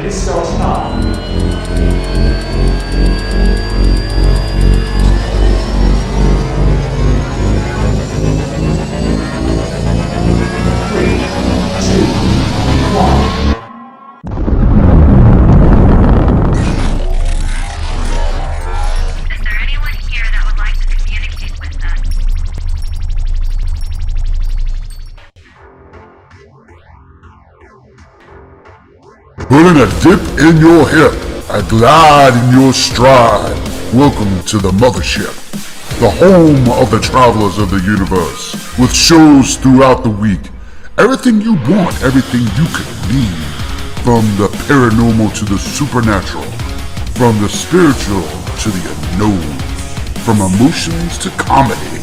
Activity starts now. 3, 2, 1. Is there anyone here that would like to communicate with us? Putting a dip in your hip, a glide in your stride. Welcome to the mothership, the home of the travelers of the universe, with shows throughout the week. Everything you want, everything you could need. From the paranormal to the supernatural, from the spiritual to the unknown, from emotions to comedy.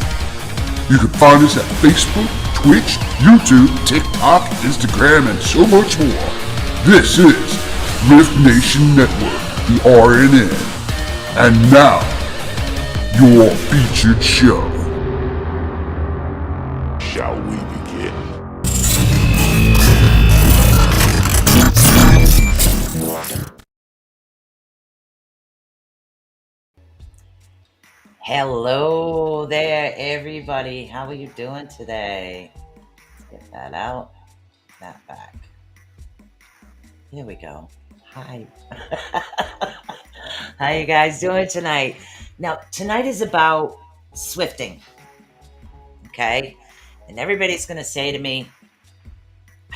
You can find us at Facebook, Twitch, YouTube, TikTok, Instagram, and so much more. This is Rift Nation Network, the RNN. And now, your featured show. Shall we begin? Hello there, everybody. How are you doing today? Let's get that out, that back. Here we go. Hi. How you guys doing tonight? Now, tonight is about swifting, okay? And everybody's going to say to me,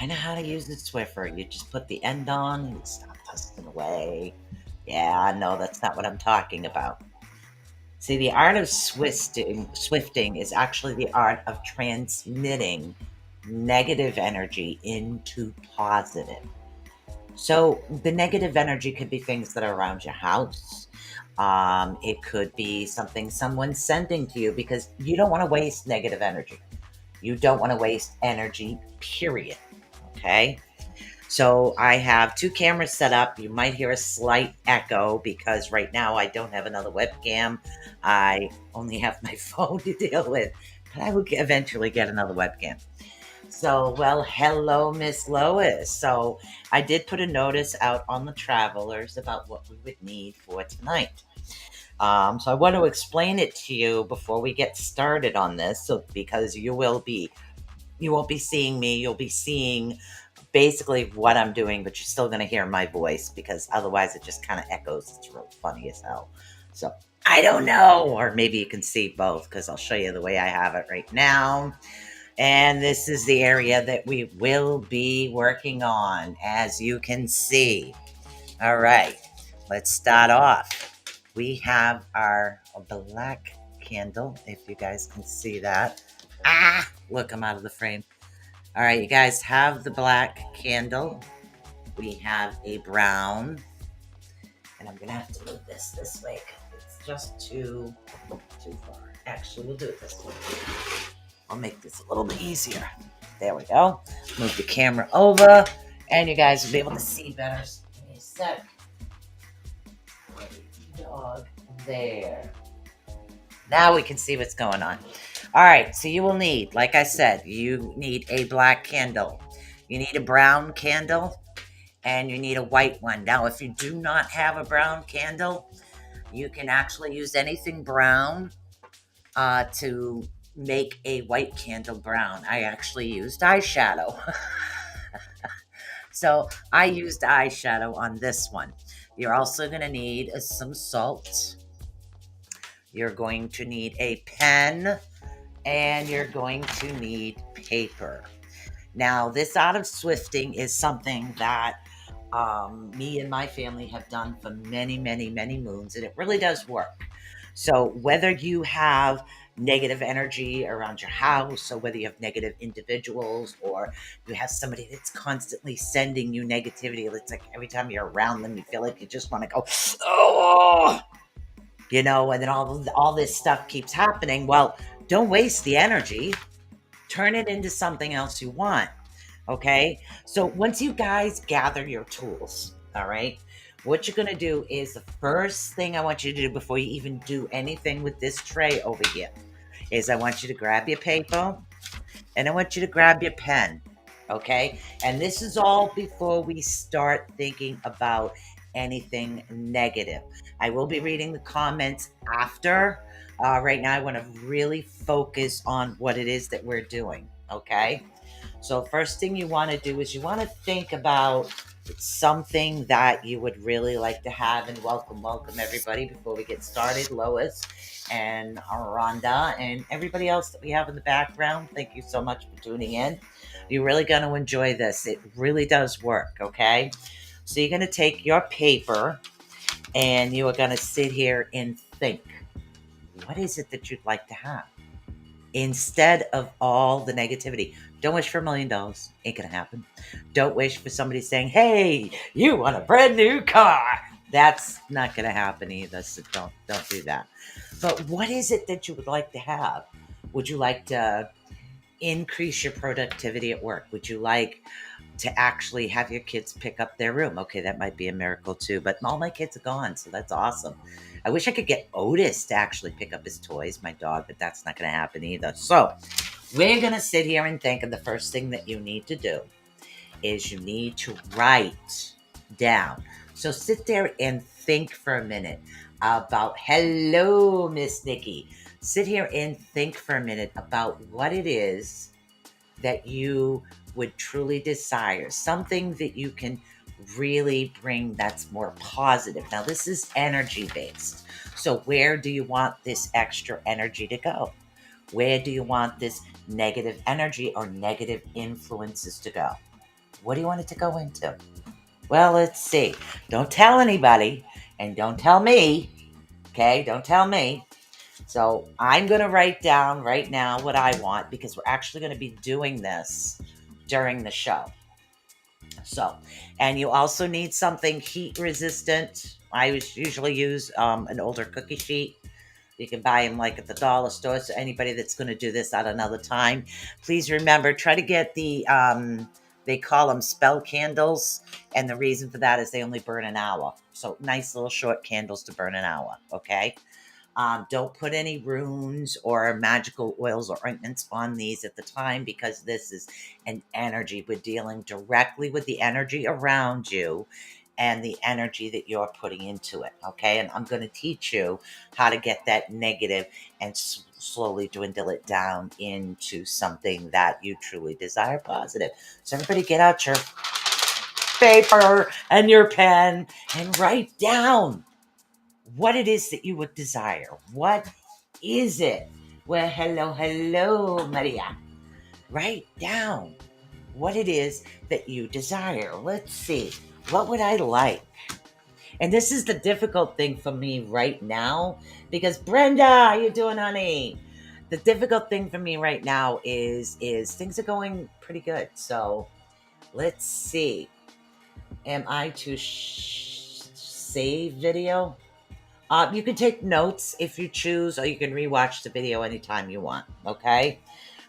I know how to use the Swiffer. You just put the end on and stop tussling away. Yeah, I know that's not what I'm talking about. See, the art of swifting is actually the art of transmitting negative energy into positive. So the negative energy could be things that are around your house. It could be something someone's sending to you because you don't want to waste negative energy. You don't want to waste energy, period. Okay? So I have 2 cameras set up. You might hear a slight echo because right now I don't have another webcam. I only have my phone to deal with, but I will eventually get another webcam. So, well, hello, Miss Lois. So I did put a notice out on the travelers about what we would need for tonight. So I want to explain it to you before we get started on this, so because you won't be seeing me, you'll be seeing basically what I'm doing, but you're still going to hear my voice because otherwise it just kind of echoes. It's real funny as hell. So I don't know, or maybe you can see both because I'll show you the way I have it right now. And this is the area that we will be working on, as you can see. All right, let's start off. We have our black candle, if you guys can see that. Look, I'm out of the frame. All right, you guys have the black candle. We have a brown. And I'm going to have to move this way because it's just too far. Actually, we'll do it this way. I'll make this a little bit easier. There we go. Move the camera over, and you guys will be able to see better. Give me a sec. Dog. There. Now we can see what's going on. All right, so you will need, like I said, you need a black candle. You need a brown candle, and you need a white one. Now, if you do not have a brown candle, you can actually use anything brown to make a white candle brown. I actually used eyeshadow. So I used eyeshadow on this one. You're also going to need some salt. You're going to need a pen, and you're going to need paper. Now, this art of swifting is something that me and my family have done for many, many, many moons, and it really does work. So whether you have negative energy around your house, or whether you have negative individuals, or you have somebody that's constantly sending you negativity, it's like every time you're around them, you feel like you just want to go, oh, and then all this stuff keeps happening. Well, don't waste the energy. Turn it into something else you want. Okay. So once you guys gather your tools, all right, what you're going to do is the first thing I want you to do before you even do anything with this tray over here is I want you to grab your paper and I want you to grab your pen. Okay. And this is all before we start thinking about anything negative. I will be reading the comments after. Right now, I want to really focus on what it is that we're doing. Okay. So, first thing you want to do is you want to think about something that you would really like to have. And welcome everybody before we get started. Lois and Rhonda and everybody else that we have in the background. Thank you so much for tuning in. You're really going to enjoy this. It really does work, okay? So, you're going to take your paper and you are going to sit here and think. What is it that you'd like to have? Instead of all the negativity. Don't wish for $1 million. Ain't gonna happen. Don't wish for somebody saying, "Hey, you want a brand new car." That's not gonna happen either. So don't do that. But what is it that you would like to have? Would you like to increase your productivity at work? Would you like to actually have your kids pick up their room? Okay, that might be a miracle too, but all my kids are gone, so that's awesome. I wish I could get Otis to actually pick up his toys, my dog, but that's not going to happen either. So we're going to sit here and think, and the first thing that you need to do is you need to write down. So sit there and think for a minute about, hello, Miss Nikki. Sit here and think for a minute about what it is that you would truly desire, something that you can really bring that's more positive. Now, this is energy based. So, where do you want this extra energy to go? Where do you want this negative energy or negative influences to go? What do you want it to go into? Well, let's see. Don't tell anybody and don't tell me. Okay, don't tell me. So I'm going to write down right now what I want because we're actually going to be doing this during the show. So, and you also need something heat resistant. I usually use an older cookie sheet. You can buy them like at the dollar store. So anybody that's going to do this at another time, please remember, try to get the, they call them spell candles. And the reason for that is they only burn an hour. So nice little short candles to burn an hour. Okay. Don't put any runes or magical oils or ointments on these at the time because this is an energy. We're dealing directly with the energy around you and the energy that you're putting into it. Okay. And I'm going to teach you how to get that negative and slowly dwindle it down into something that you truly desire positive. So, everybody, get out your paper and your pen and write down what it is that you would desire. What is it? Well, hello, Maria. Write down what it is that you desire. Let's see. What would I like? And this is the difficult thing for me right now because Brenda, how you doing, honey? The difficult thing for me right now is things are going pretty good. So let's see. Am I to save video? You can take notes if you choose, or you can rewatch the video anytime you want. Okay.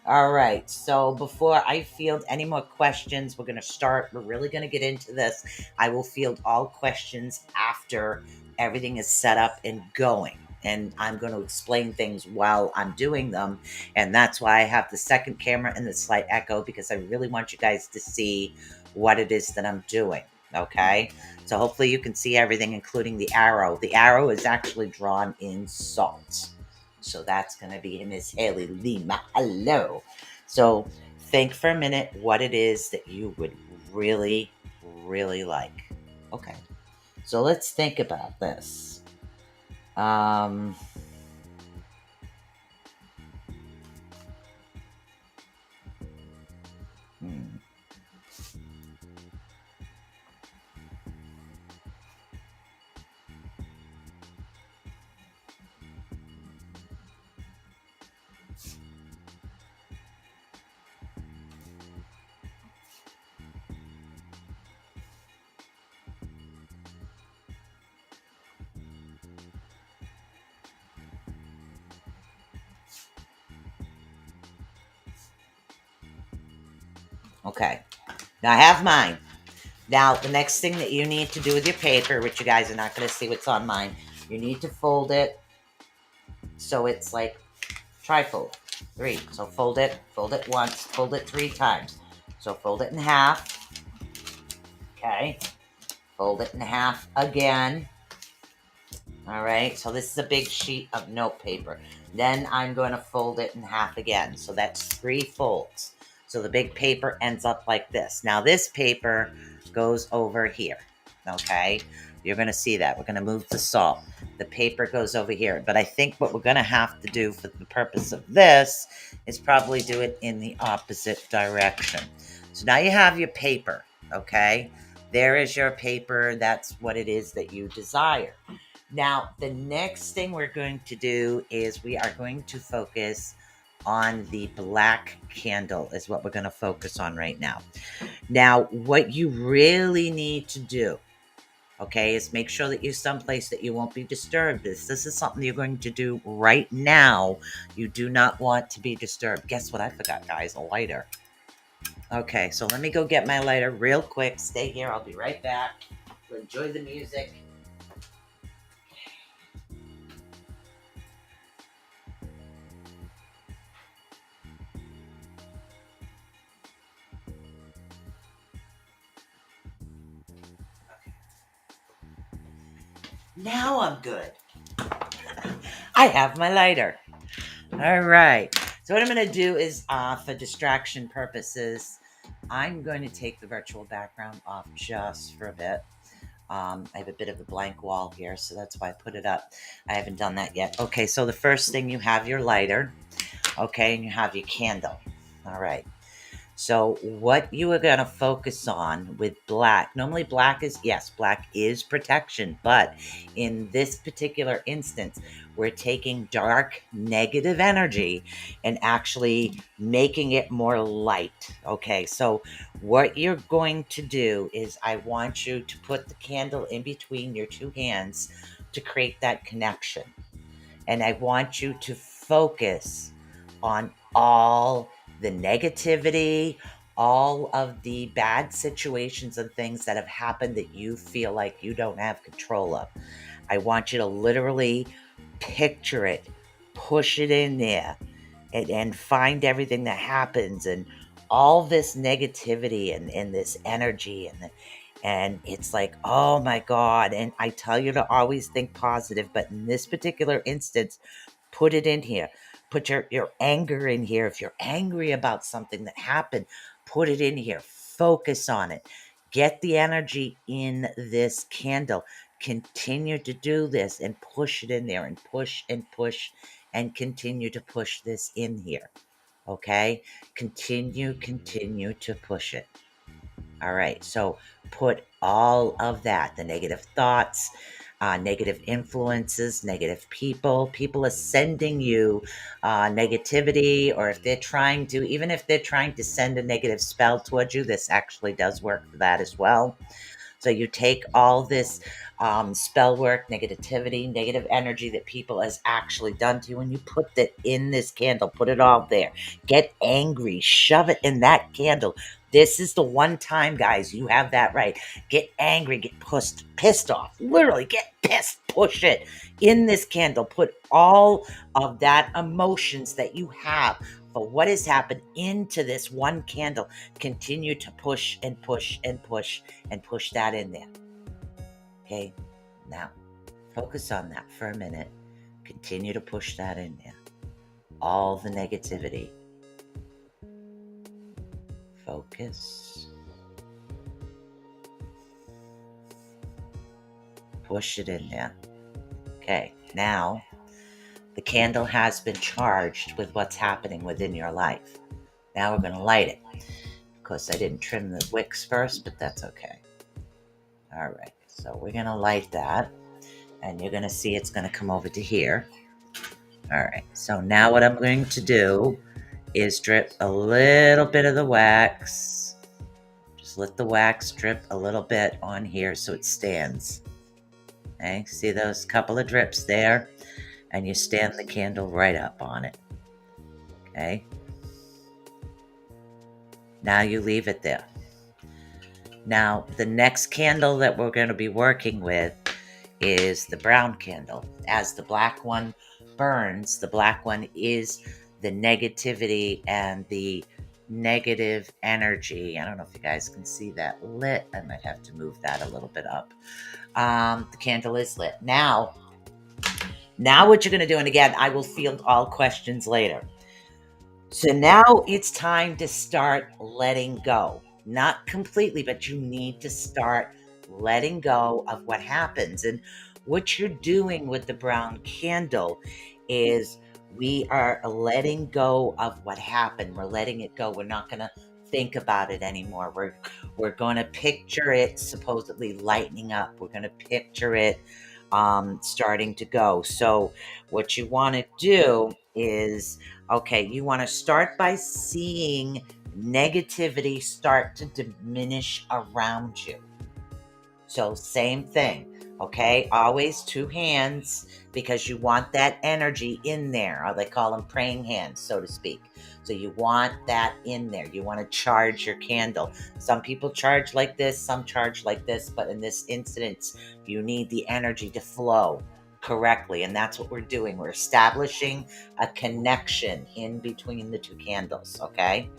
All right. So before I field any more questions, we're going to start. We're really going to get into this. I will field all questions after everything is set up and going. And I'm going to explain things while I'm doing them. And that's why I have the second camera and the slight echo because I really want you guys to see what it is that I'm doing. Okay. So hopefully you can see everything, including the arrow. The arrow is actually drawn in salt. So that's going to be Miss Haley Lima. Hello. So think for a minute what it is that you would really, really like. Okay. So let's think about this. Hmm. Okay. Now I have mine. Now, the next thing that you need to do with your paper, which you guys are not going to see what's on mine, you need to fold it so it's like trifold. 3. So fold it once, fold it 3 times. So fold it in half. Okay. Fold it in half again. All right, so this is a big sheet of note paper. Then I'm going to fold it in half again. So that's 3 folds. So the big paper ends up like this. Now this paper goes over here. Okay, you're going to see that. We're going to move the salt. The paper goes over here. But I think what we're going to have to do for the purpose of this is probably do it in the opposite direction. So now you have your paper. Okay, there is your paper. That's what it is that you desire. Now, the next thing we're going to do is we are going to focus on the black candle is what we're going to focus on right now. Now, what you really need to do, okay, is make sure that you're someplace that you won't be disturbed. This is something you're going to do right now. You do not want to be disturbed. Guess what I forgot, guys? A lighter. Okay, so let me go get my lighter real quick. Stay here. I'll be right back. Enjoy the music. Now I'm good. I have my lighter. All right. So what I'm going to do is, for distraction purposes, I'm going to take the virtual background off just for a bit. I have a bit of a blank wall here, so that's why I put it up. I haven't done that yet. Okay, so the first thing, you have your lighter. Okay, and you have your candle. All right. So what you are going to focus on with black, normally black is protection, but in this particular instance, we're taking dark negative energy and actually making it more light. Okay, so what you're going to do is I want you to put the candle in between your two hands to create that connection. And I want you to focus on all the negativity, all of the bad situations and things that have happened that you feel like you don't have control of. I want you to literally picture it, push it in there, and find everything that happens and all this negativity and this energy and it's like, oh my God. And I tell you to always think positive, but in this particular instance, put it in here. Put your anger in here. If you're angry about something that happened, put it in here. Focus on it. Get the energy in this candle. Continue to do this and push it in there and push and continue to push this in here. Okay? Continue to push it. All right, so put all of that, the negative thoughts, negative influences, negative people are sending you negativity, or if they're trying to, even if they're trying to send a negative spell towards you, this actually does work for that as well. So you take all this spell work, negativity, negative energy that people has actually done to you, and you put it in this candle. Put it all there. Get angry. Shove it in that candle. This is the one time, guys, you have that right. Get angry. Get pissed off. Literally, get pissed. Push it in this candle. Put all of that emotions that you have for what has happened into this one candle. Continue to push and push and push and push that in there. Okay, now focus on that for a minute. Continue to push that in there. All the negativity. Focus. Push it in there. Okay, now the candle has been charged with what's happening within your life. Now we're going to light it. Of course, I didn't trim the wicks first, but that's okay. All right, so we're going to light that, and you're going to see it's going to come over to here. All right, so now what I'm going to do is drip a little bit of the wax. Just let the wax drip a little bit on here so it stands. Okay, see those couple of drips there? And you stand the candle right up on it. Okay. Now you leave it there. Now, the next candle that we're going to be working with is the brown candle. As the black one burns, the black one is the negativity and the negative energy. I don't know if you guys can see that lit. I might have to move that a little bit up. The candle is lit. Now what you're going to do, and again, I will field all questions later. So now it's time to start letting go. Not completely, but you need to start letting go of what happens. And what you're doing with the brown candle is we are letting go of what happened. We're letting it go. We're not going to think about it anymore. We're going to picture it supposedly lightening up. We're going to picture it starting to go. So what you want to do is, okay, you want to start by seeing negativity start to diminish around you. So same thing, okay? Always two hands because you want that energy in there. Or they call them praying hands, so to speak. So you want that in there. You want to charge your candle. Some people charge like this, some charge like this, but in this instance, you need the energy to flow correctly. And that's what we're doing. We're establishing a connection in between the two candles, okay?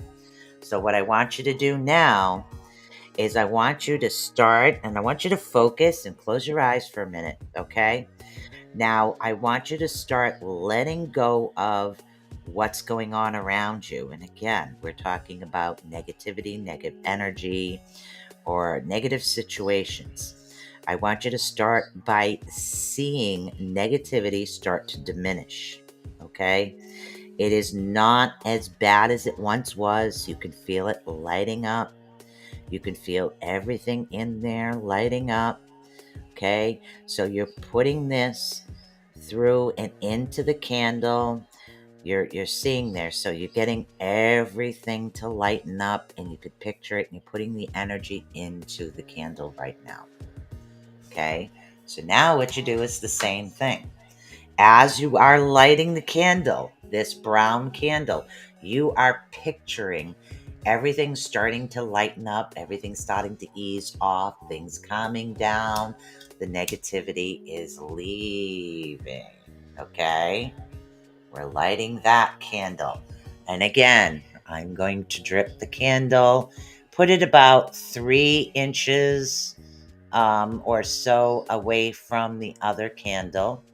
So what I want you to do now is I want you to start, and I want you to focus and close your eyes for a minute, okay? Now, I want you to start letting go of what's going on around you. And again, we're talking about negativity, negative energy, or negative situations. I want you to start by seeing negativity start to diminish, okay? It is not as bad as it once was. You can feel it lighting up. You can feel everything in there lighting up. Okay, so you're putting this through and into the candle. You're seeing there, so you're getting everything to lighten up, and you could picture it, and you're putting the energy into the candle right now. Okay, so now what you do is the same thing. As you are lighting the candle, this brown candle, you are picturing everything starting to lighten up, everything starting to ease off, things calming down, the negativity is leaving. Okay? We're lighting that candle. And again, I'm going to drip the candle, put it about 3 inches or so away from the other candle.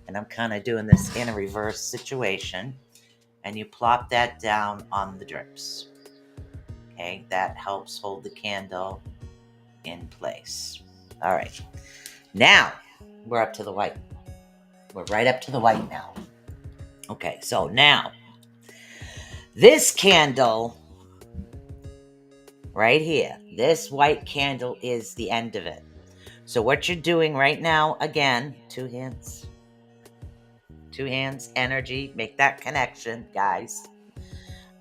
And I'm kind of doing this in a reverse situation. And you plop that down on the drips. Okay, that helps hold the candle in place. All right, now we're up to the white. We're right up to the white now. Okay, so now this candle right here, this white candle is the end of it. So what you're doing right now, again, two hands, energy, make that connection, guys.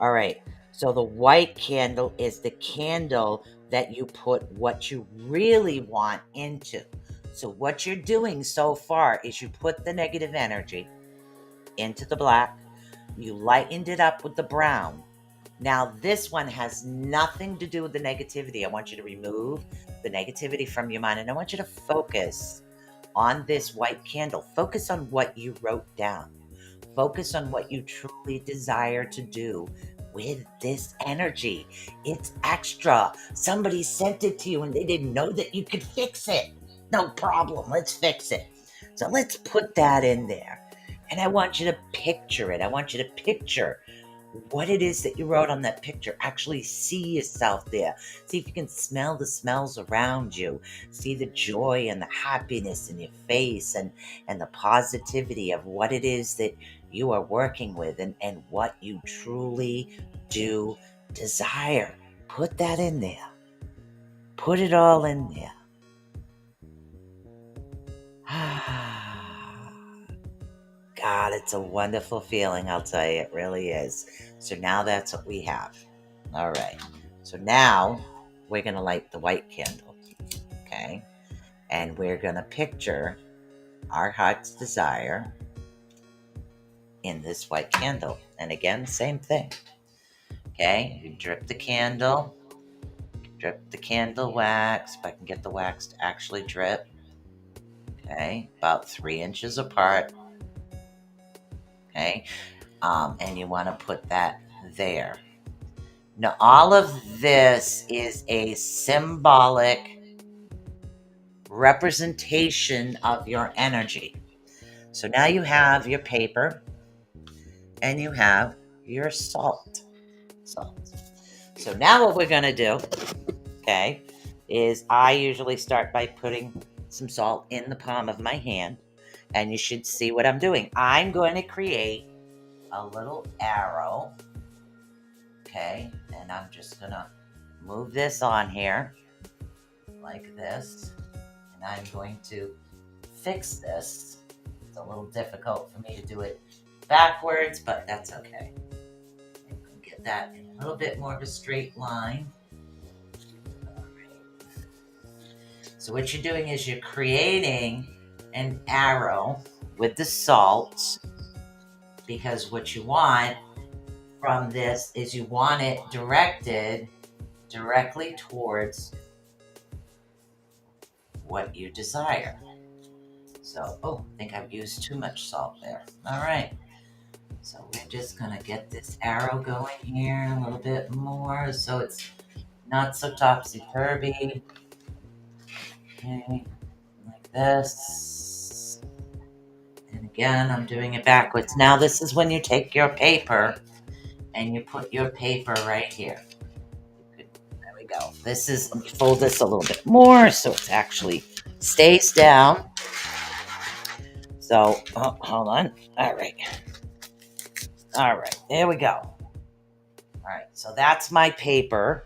All right, so the white candle is the candle that you put what you really want into. So what you're doing so far is you put the negative energy into the black, you lightened it up with the brown. Now this one has nothing to do with the negativity. I want you to remove the negativity from your mind, and I want you to focus on this white candle. Focus on what you wrote down. Focus on what you truly desire to do with this energy. It's extra. Somebody sent it to you and they didn't know that you could fix it. No problem. Let's fix it. So let's put that in there. And I want you to picture it. I want you to picture what it is that you wrote on that picture. Actually see yourself there. See if you can smell the smells around you. See the joy and the happiness in your face, and the positivity of what it is that you are working with, and what you truly do desire. Put that in there. Put it all in there. God, it's a wonderful feeling, I'll tell you, it really is. So now that's what we have. All right. So now we're going to light the white candle, okay? And we're going to picture our heart's desire in this white candle. And again, same thing, okay? You drip the candle wax, if I can get the wax to actually drip, okay? About 3 inches apart, okay? And you want to put that there. Now, all of this is a symbolic representation of your energy. So now you have your paper and you have your salt. So now what we're going to do, okay, is I usually start by putting some salt in the palm of my hand, and you should see what I'm doing. I'm going to create a little arrow, okay, and I'm just going to move this on here like this, and I'm going to fix this. It's a little difficult for me to do it backwards, but that's okay. Get that in a little bit more of a straight line. All right. So what you're doing is you're creating an arrow with the salt, because what you want from this is you want it directed directly towards what you desire. So, I think I've used too much salt there. All right. So we're just going to get this arrow going here a little bit more so it's not so topsy-turvy. Okay, like this. And again, I'm doing it backwards. Now this is when you take your paper and you put your paper right here. There we go. Let me fold this a little bit more so it actually stays down. So, hold on. All right, there we go. All right, so that's my paper,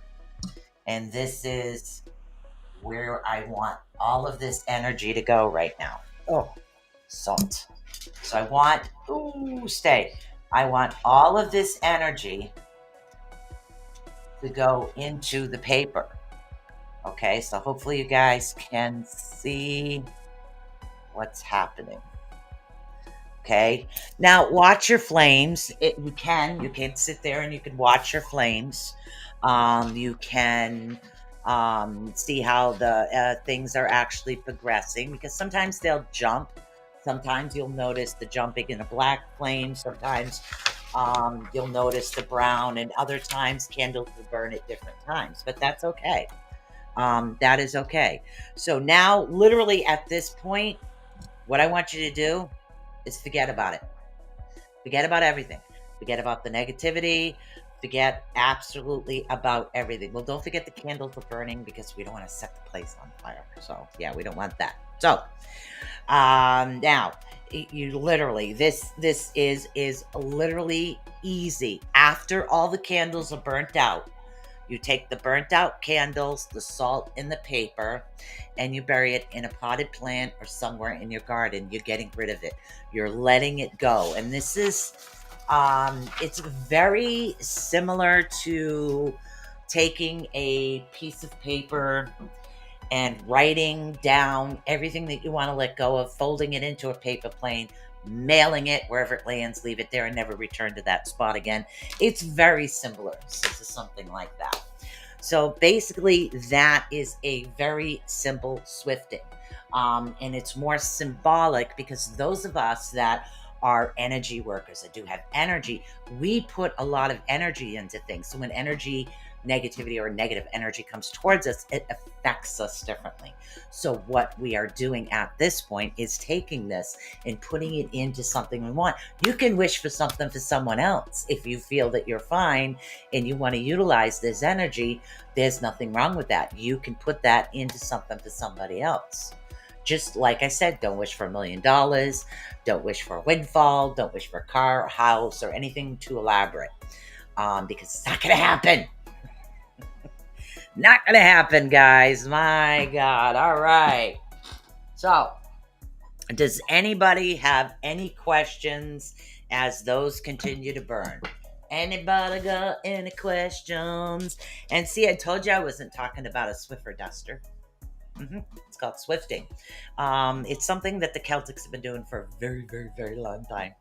and this is where I want all of this energy to go right now. Oh, salt. So I want, I want all of this energy to go into the paper. Okay, so hopefully you guys can see what's happening. Okay, now watch your flames. You can sit there and you can watch your flames. You can see how the things are actually progressing, because sometimes they'll jump. Sometimes you'll notice the jumping in a black flame. Sometimes you'll notice the brown, and other times candles will burn at different times, but that's okay. That is okay. So now, literally at this point, what I want you to do is forget about it. Forget about everything. Forget about the negativity. Forget absolutely about everything. Well, don't forget the candles are burning, because we don't want to set the place on fire. So yeah, we don't want that. So now you literally, this is literally easy. After all the candles are burnt out, you take the burnt out candles, the salt, and the paper, and you bury it in a potted plant or somewhere in your garden. You're getting rid of it. You're letting it go. And this is, it's very similar to taking a piece of paper and writing down everything that you want to let go of, folding it into a paper plane, mailing it wherever it lands, leave it there, and never return to that spot again. It's very similar to something like that. So basically, that is a very simple swifting. And it's more symbolic, because those of us that are energy workers, that do have energy, we put a lot of energy into things. So when negativity or negative energy comes towards us, it affects us differently. So what we are doing at this point is taking this and putting it into something we want. You can wish for something for someone else if you feel that you're fine and you want to utilize this energy. There's nothing wrong with that. You can put that into something for somebody else. Just like I said, don't wish for $1 million. Don't wish for a windfall. Don't wish for a car, a house, or anything too elaborate, because it's not going to happen. Not gonna happen, guys. My God. All right. So, does anybody have any questions as those continue to burn? Anybody got any questions? And see, I told you I wasn't talking about a Swiffer duster. It's called swifting. It's something that the Celtics have been doing for a very, very, very long time.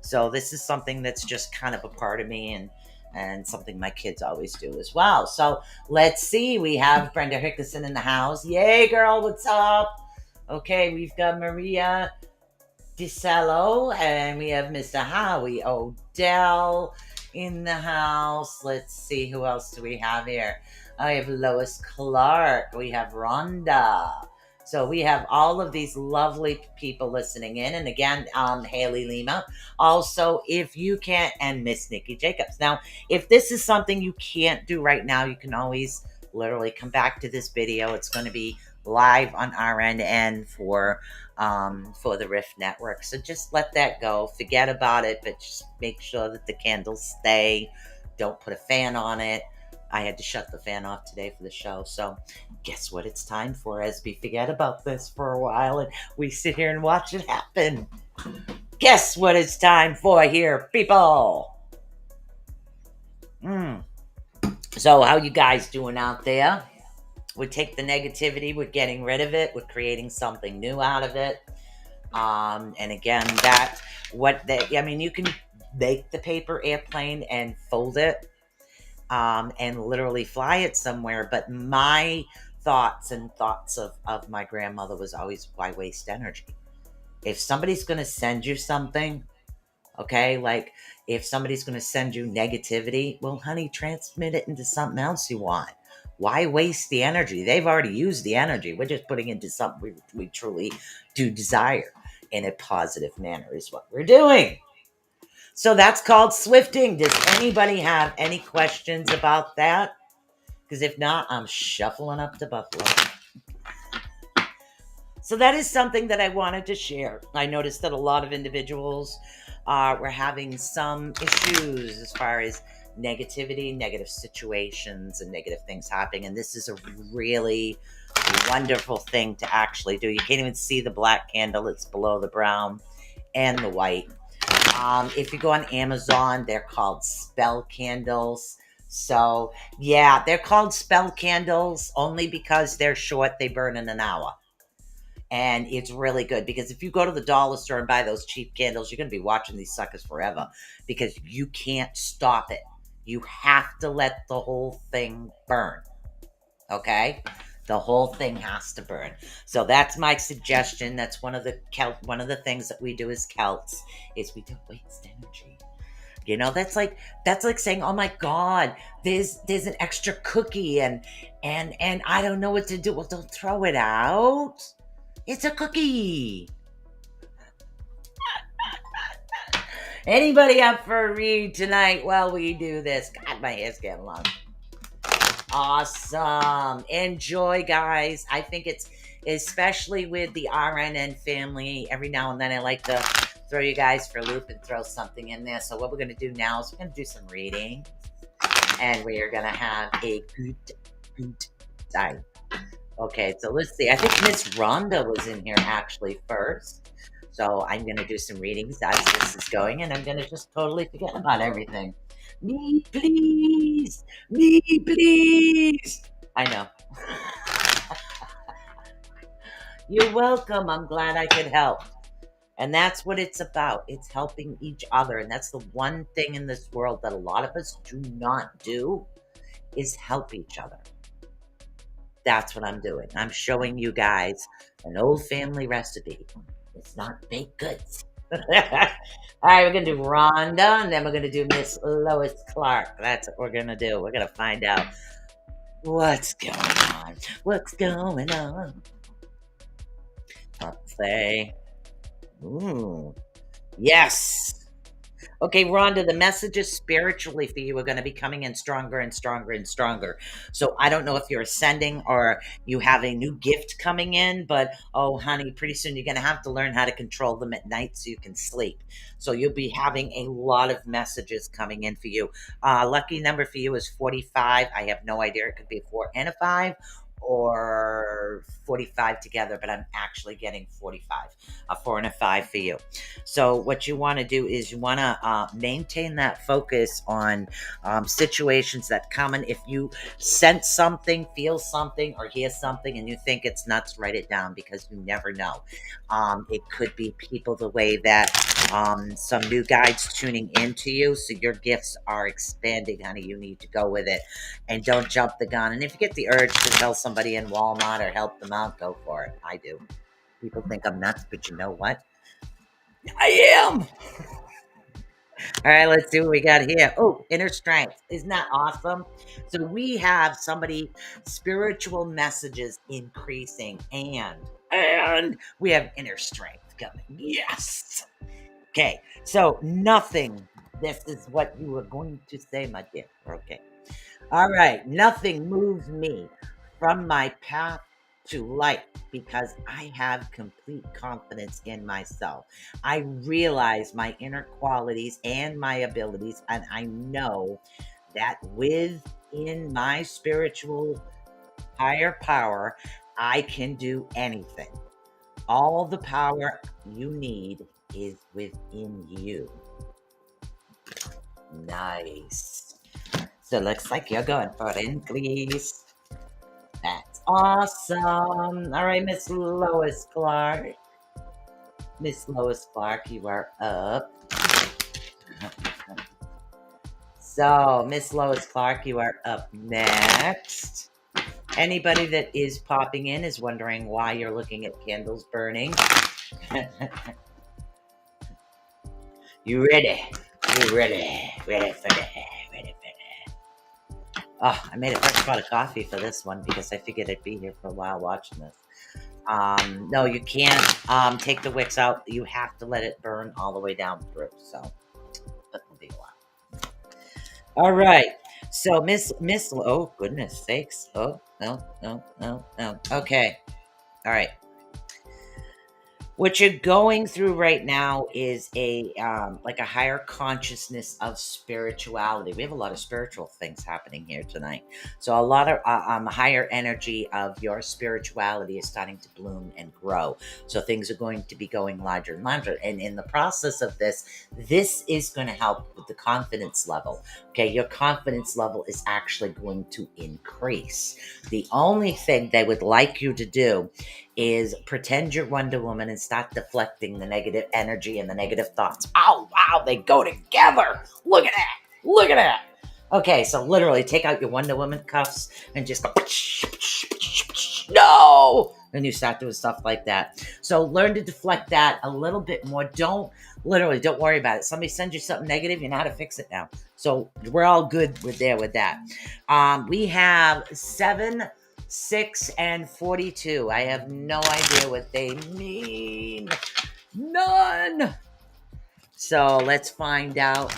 So this is something that's just kind of a part of me, and something my kids always do as well. So let's see. We have Brenda Hickerson in the house. Yay, girl. What's up? Okay, we've got Maria DiCello, and we have Mr. Howie Odell, in the house. Let's see, who else do we have here? I have Lois Clark. We have Rhonda. So we have all of these lovely people listening in. And again, Haley Lima. Also, if you can't, and Miss Nikki Jacobs. Now, if this is something you can't do right now, you can always literally come back to this video. It's going to be live on RNN for the Rift Network. So just let that go. Forget about it, but just make sure that the candles stay. Don't put a fan on it. I had to shut the fan off today for the show. So guess what it's time for, as we forget about this for a while and we sit here and watch it happen. Guess what it's time for here, people? So how you guys doing out there? We take the negativity, we're getting rid of it, we're creating something new out of it. And again, that's what you can make the paper airplane and fold it, and literally fly it somewhere. But my thoughts of my grandmother was always, why waste energy? If somebody's going to send you something, okay, like if somebody's going to send you negativity, well, honey, transmit it into something else you want. Why waste the energy? They've already used the energy. We're just putting into something we truly do desire in a positive manner is what we're doing. So that's called swifting. Does anybody have any questions about that? Because if not, I'm shuffling up to Buffalo. So that is something that I wanted to share. I noticed that a lot of individuals were having some issues as far as negativity, negative situations, and negative things happening. And this is a really wonderful thing to actually do. You can't even see the black candle. It's below the brown and the white. If you go on Amazon, they're called spell candles. So yeah, they're called spell candles only because they're short. They burn in an hour. And it's really good, because if you go to the dollar store and buy those cheap candles, you're going to be watching these suckers forever, because you can't stop it. You have to let the whole thing burn. Okay? The whole thing has to burn. So that's my suggestion. That's one of the things that we do as Celts, is we don't waste energy. You know, that's like saying, "Oh my God, there's an extra cookie and I don't know what to do." Well, don't throw it out. It's a cookie. Anybody up for a read tonight while we do this? God, my hair's getting long. Awesome. Enjoy, guys. I think it's, especially with the RNN family, every now and then I like to throw you guys for a loop and throw something in there. So what we're going to do now is we're going to do some reading. And we are going to have a good time. Okay, so let's see. I think Miss Rhonda was in here actually first. So I'm going to do some readings as this is going, and I'm going to just totally forget about everything. Me, please. Me, please. I know. You're welcome. I'm glad I could help. And that's what it's about. It's helping each other. And that's the one thing in this world that a lot of us do not do, is help each other. That's what I'm doing. I'm showing you guys an old family recipe. It's not baked goods. All right, we're going to do Rhonda, and then we're going to do Miss Lois Clark. That's what we're going to do. We're going to find out what's going on. What's going on? Let's say, ooh, yes. Okay, Rhonda, the messages spiritually for you are going to be coming in stronger and stronger and stronger. So I don't know if you're ascending or you have a new gift coming in, but oh, honey, pretty soon you're going to have to learn how to control them at night so you can sleep. So you'll be having a lot of messages coming in for you. Lucky number for you is 45. I have no idea. It could be a 4 and a 5, or 45 together, but I'm actually getting 45, a 4 and a 5 for you. So what you want to do is you want to maintain that focus on situations that come in. If you sense something, feel something, or hear something and you think it's nuts, write it down, because you never know. It could be people, the way that some new guides tuning into you, so your gifts are expanding, honey. You need to go with it and don't jump the gun. And if you get the urge to tell somebody in Walmart or help them out, go for it. I do. People think I'm nuts, but you know what? I am. All right, let's see what we got here. Oh, inner strength. Isn't that awesome? So we have somebody spiritual messages increasing and we have inner strength coming. Yes. Okay. So nothing. This is what you were going to say, my dear. Okay. All right. Nothing moves me from my path to light because I have complete confidence in myself. I realize my inner qualities and my abilities, and I know that within my spiritual higher power, I can do anything. All the power you need is within you. Nice. So looks like you're going for it, English. That's awesome. All right, Miss Lois Clark. Miss Lois Clark, you are up. So, Miss Lois Clark, you are up next. Anybody that is popping in is wondering why you're looking at candles burning. You ready? You ready? Ready for that? Ready for that? Oh, I made a fresh pot of coffee for this one because I figured I'd be here for a while watching this. No, you can't take the wicks out. You have to let it burn all the way down through. So that will be a while. All right. So Miss, oh goodness sakes. Oh, no. Okay. All right. What you're going through right now is a like a higher consciousness of spirituality. We have a lot of spiritual things happening here tonight. So a lot of higher energy of your spirituality is starting to bloom and grow. So things are going to be going larger and larger. And in the process of this is going to help with the confidence level. Okay, your confidence level is actually going to increase. The only thing they would like you to do is pretend you're Wonder Woman and start deflecting the negative energy and the negative thoughts. Oh, wow, they go together. Look at that. Look at that. Okay, so literally take out your Wonder Woman cuffs and just go, no! And you start doing stuff like that. So learn to deflect that a little bit more. Don't worry about it. Somebody sends you something negative, you know how to fix it now. So we're all good with that. We have 7, 6, and 42. I have no idea what they mean. None. So let's find out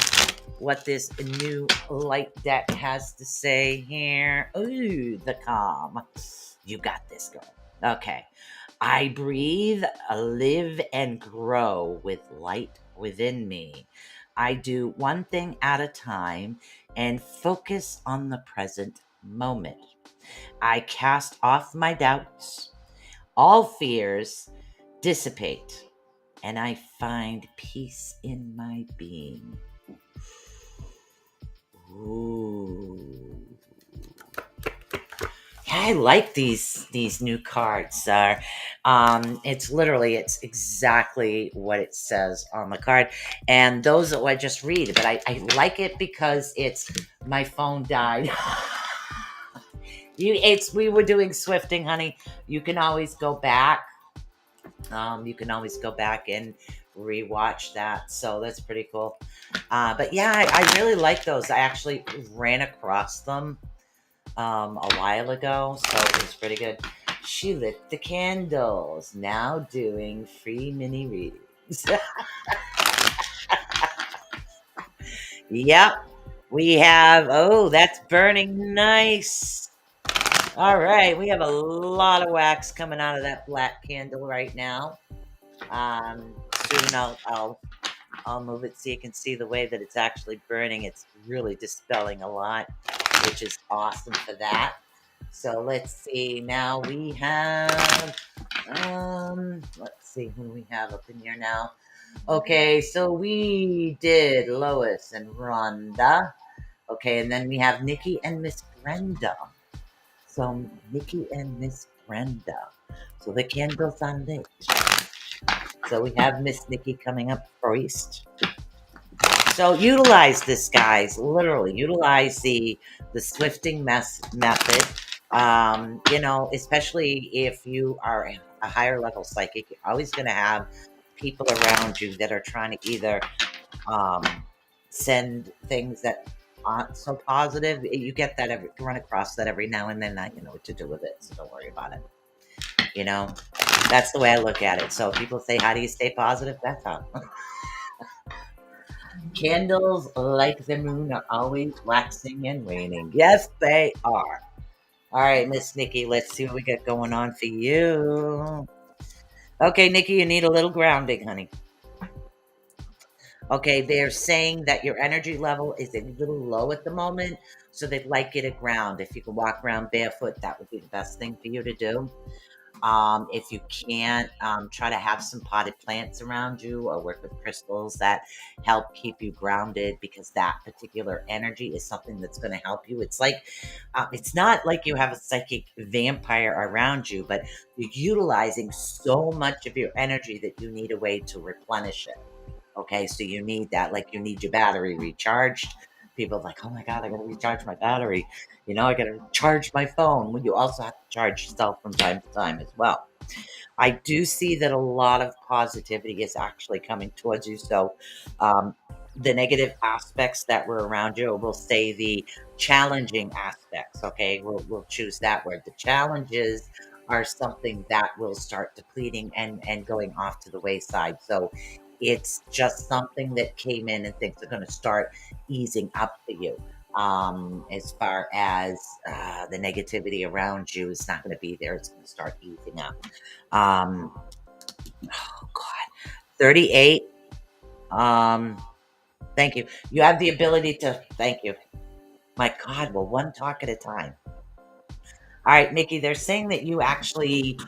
what this new light deck has to say here. Ooh, the calm. You got this, girl. Okay. I breathe, live, and grow with light within me. I do one thing at a time and focus on the present moment. I cast off my doubts. All fears dissipate, and I find peace in my being. Ooh. I like these new cards. It's exactly what it says on the card, and those that I just read. But I like it because it's my phone died. We were doing swifting, honey. You can always go back. You can always go back and rewatch that. So that's pretty cool. But yeah, I really like those. I actually ran across them a while ago, so it was pretty good. She lit the candles. Now doing free mini readings. Yep. We have, oh, that's burning nice. All right, we have a lot of wax coming out of that black candle right now. Soon I'll move it so you can see the way that it's actually burning. It's really dispelling a lot, which is awesome for that. So let's see. Now we have, let's see who we have up in here now. Okay, so we did Lois and Rhonda. Okay, and then we have Nikki and Miss Brenda. So Nikki and Miss Brenda. So the candles are lit. So we have Miss Nikki coming up first. So utilize this, guys. Literally utilize the swifting method. Especially if you are a higher level psychic, you're always going to have people around you that are trying to either send things that aren't so positive. You get that run across that every now and then. Now you know what to do with it, so don't worry about it. You know, that's the way I look at it. So people say, "How do you stay positive?" That's how. Candles like the moon are always waxing and waning. Yes, they are. All right, Miss Nikki, let's see what we got going on for you. Okay, Nikki, you need a little grounding, honey. Okay, they're saying that your energy level is a little low at the moment, so they'd like you to ground. If you can walk around barefoot, that would be the best thing for you to do. If you can't, try to have some potted plants around you or work with crystals that help keep you grounded, because that particular energy is something that's going to help you. It's like, it's not like you have a psychic vampire around you, but you're utilizing so much of your energy that you need a way to replenish it. Okay, so you need that, like you need your battery recharged. People are like, oh my God, I gotta recharge my battery. You know, I gotta charge my phone. Well, you also have to charge yourself from time to time as well. I do see that a lot of positivity is actually coming towards you. So, the negative aspects that were around you, we'll say the challenging aspects. Okay, we'll choose that word. The challenges are something that will start depleting and going off to the wayside. So, it's just something that came in, and things are going to start easing up for you. As far as the negativity around you is not going to be there, it's going to start easing up. um oh God, 38. Thank you. You have the ability to, thank you, my God. Well, one talk at a time. All right, Nikki, they're saying that you actually,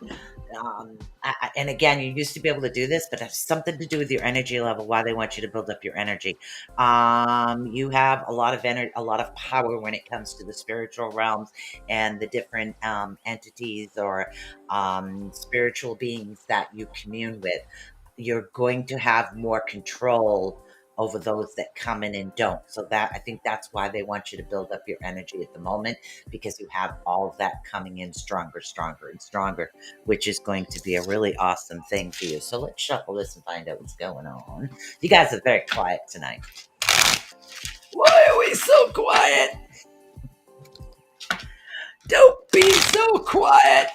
and again, you used to be able to do this, but it has something to do with your energy level, why they want you to build up your energy. You have a lot of energy, a lot of power when it comes to the spiritual realms and the different entities or spiritual beings that you commune with. You're going to have more control over those that come in and don't. So that, I think that's why they want you to build up your energy at the moment, because you have all of that coming in stronger, stronger, and stronger, which is going to be a really awesome thing for you. So let's shuffle this and find out what's going on. You guys are very quiet tonight. Why are we so quiet? Don't be so quiet.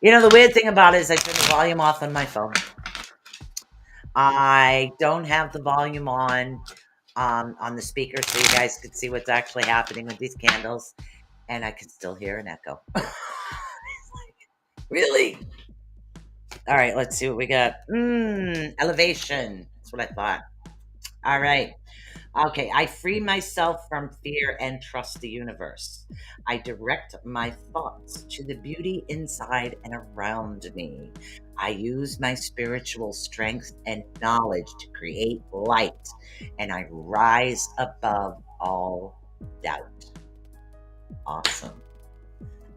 You know, the weird thing about it is I turn the volume off on my phone. I don't have the volume on the speaker, so you guys could see what's actually happening with these candles, and I can still hear an echo. Really? All right, let's see what we got. Elevation. That's what I thought. All right. Okay, I free myself from fear and trust the universe. I direct my thoughts to the beauty inside and around me. I use my spiritual strength and knowledge to create light, and I rise above all doubt. Awesome.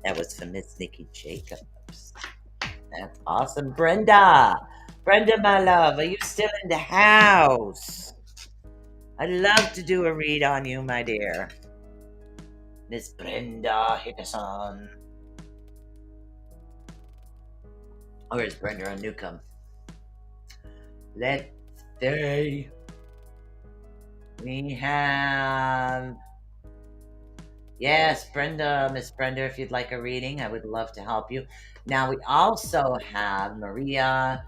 That was for Miss Nikki Jacobs. That's awesome. Brenda. Brenda, my love, are you still in the house? I'd love to do a read on you, my dear. Miss Brenda Hickerson. Or is Brenda a Newcomb? Let's see. We have... Yes, Brenda, Miss Brenda, if you'd like a reading, I would love to help you. Now, we also have Maria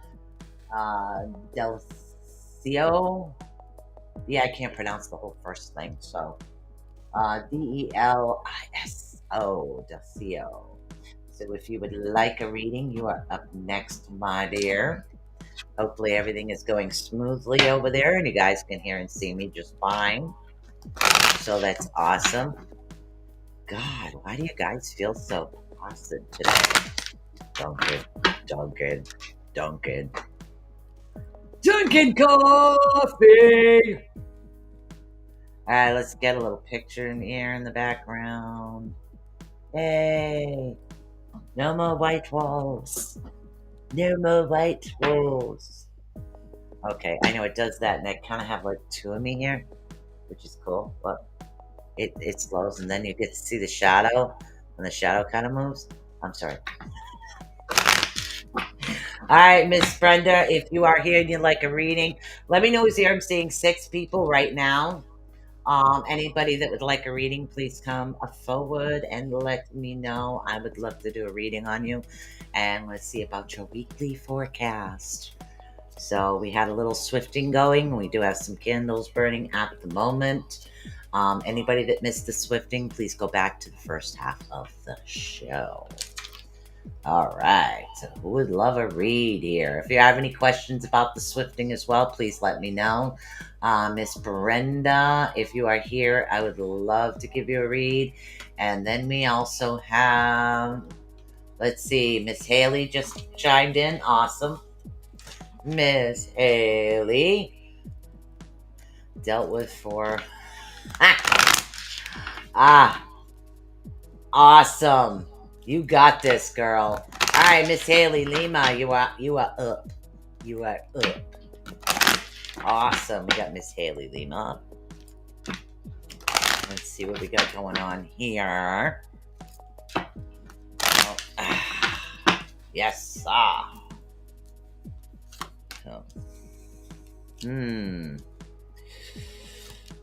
Delcio. Yeah, I can't pronounce the whole first name, so... Deliso, Delcio. So if you would like a reading, you are up next, my dear. Hopefully everything is going smoothly over there, and you guys can hear and see me just fine. So that's awesome. God, why do you guys feel so awesome today? Dunkin' coffee! Alright, let's get a little picture in here in the background. Hey! No more white walls. No more white walls. Okay, I know it does that, and I kind of have like two of me here, which is cool. But it slows, and then you get to see the shadow, and the shadow kind of moves. I'm sorry. All right, Miss Brenda, if you are here and you'd like a reading, let me know who's here. I'm seeing 6 people right now. Anybody that would like a reading, please come forward and let me know. I would love to do a reading on you. And let's see about your weekly forecast. So we had a little swifting going. We do have some candles burning at the moment. Anybody that missed the swifting, please go back to the first half of the show. All right. So who would love a read here? If you have any questions about the swifting as well, please let me know. Miss Brenda, if you are here, I would love to give you a read. And then we also have, let's see, Miss Haley just chimed in. Awesome. Miss Haley dealt with for awesome. You got this, girl. All right, Miss Haley Lima, you are up. You are up. Awesome. We got Miss Haley Lima. Let's see what we got going on here. Oh, yes.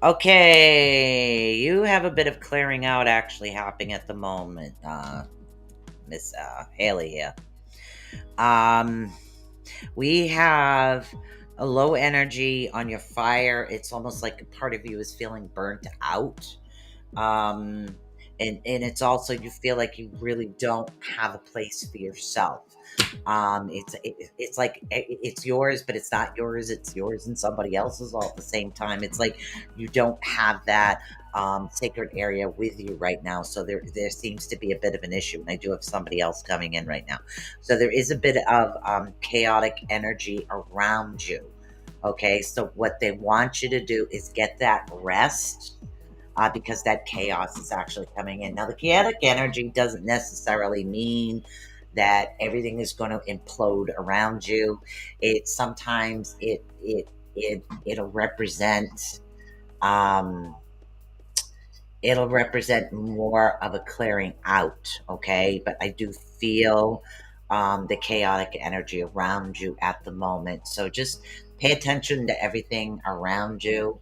Okay, you have a bit of clearing out actually happening at the moment, Miss Haley here. We have a low energy on your fire. It's almost like a part of you is feeling burnt out. And it's also you feel like you really don't have a place for yourself. It's like it's yours, but it's not yours. It's yours and somebody else's all at the same time. It's like you don't have that sacred area with you right now. So there seems to be a bit of an issue, and I do have somebody else coming in right now. So there is a bit of chaotic energy around you. Okay, so what they want you to do is get that rest. Because that chaos is actually coming in. Now, the chaotic energy doesn't necessarily mean that everything is going to implode around you. It sometimes it'll represent more of a clearing out. Okay, but I do feel the chaotic energy around you at the moment. So just pay attention to everything around you.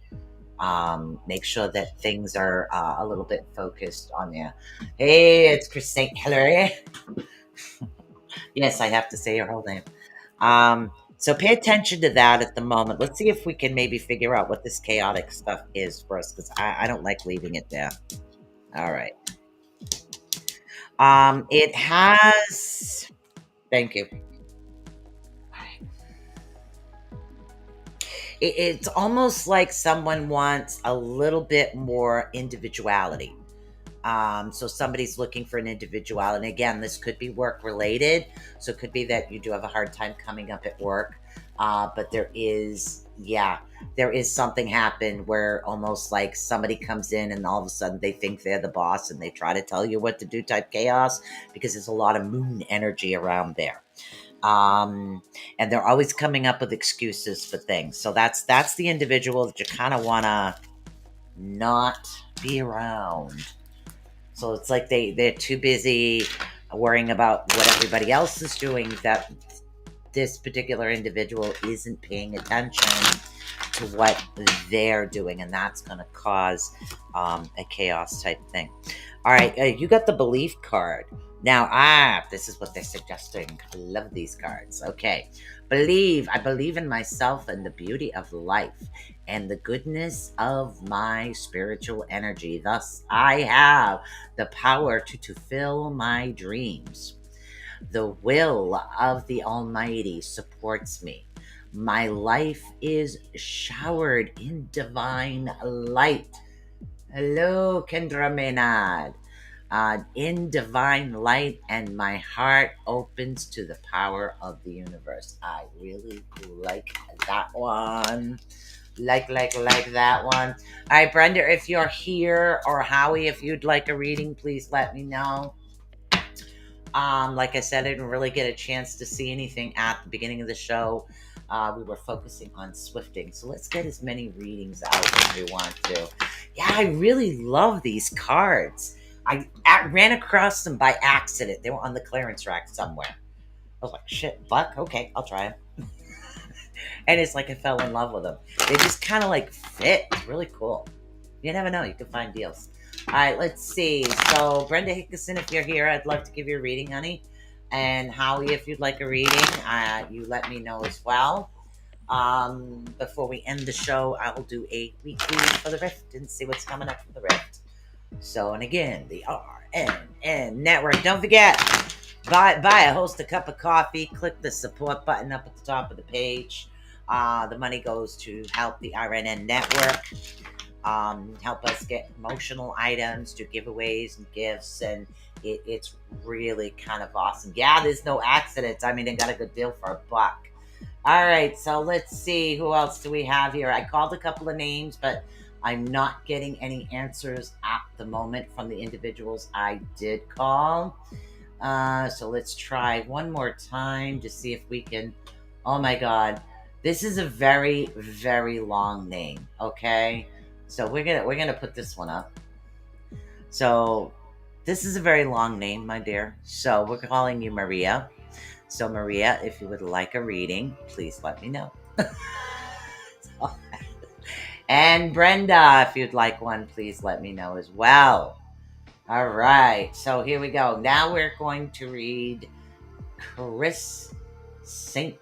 Make sure that things are a little bit focused on you. Hey, it's Christine Hillary. Yes, I have to say your whole name. So pay attention to that at the moment. Let's see if we can maybe figure out what this chaotic stuff is for us, because I don't like leaving it there. All right. It has. Thank you. It's almost like someone wants a little bit more individuality. So somebody's looking for an individuality. And again, this could be work related. So it could be that you do have a hard time coming up at work. But there is something happen where almost like somebody comes in and all of a sudden they think they're the boss and they try to tell you what to do type chaos, because there's a lot of moon energy around there. And they're always coming up with excuses for things. So that's the individual that you kind of want to not be around. So it's like they're too busy worrying about what everybody else is doing that this particular individual isn't paying attention to what they're doing, and that's going to cause a chaos type thing. All right, you got the belief card. Now, this is what they're suggesting. I love these cards. Okay. I believe in myself and the beauty of life and the goodness of my spiritual energy. Thus, I have the power to fulfill my dreams. The will of the Almighty supports me. My life is showered in divine light. Hello, Kendra Maynard. In divine light, and my heart opens to the power of the universe. I really like that one. Like that one. All right, Brenda, if you're here, or Howie, if you'd like a reading, please let me know. Like I said, I didn't really get a chance to see anything at the beginning of the show. We were focusing on swifting, so let's get as many readings out as we want to. Yeah, I really love these cards. I ran across them by accident. They were on the clearance rack somewhere. was like, shit, Buck? Okay, I'll try him. And it's like I fell in love with them. They just kind of like fit. It's really cool. You never know. You can find deals. All right, let's see. So, Brenda Hickerson, if you're here, I'd love to give you a reading, honey. And Howie, if you'd like a reading, you let me know as well. Before we end the show, I'll do a weekly for the Rift and see what's coming up for the Rift. So, and again, the RNN network. Don't forget, buy a host a cup of coffee. Click the support button up at the top of the page. The money goes to help the RNN network. Help us get promotional items, do giveaways and gifts, and it's really kind of awesome. Yeah, there's no accidents. I mean, they got a good deal for $1. All right, so let's see. Who else do we have here? I called a couple of names, but I'm not getting any answers at the moment from the individuals I did call. So let's try one more time to see if we can. Oh my God, this is a very, very long name. Okay, so we're gonna put this one up. So this is a very long name, my dear. So we're calling you Maria. So Maria, if you would like a reading, please let me know. And Brenda, if you'd like one, please let me know as well. All right, so here we go. Now we're going to read Chris St.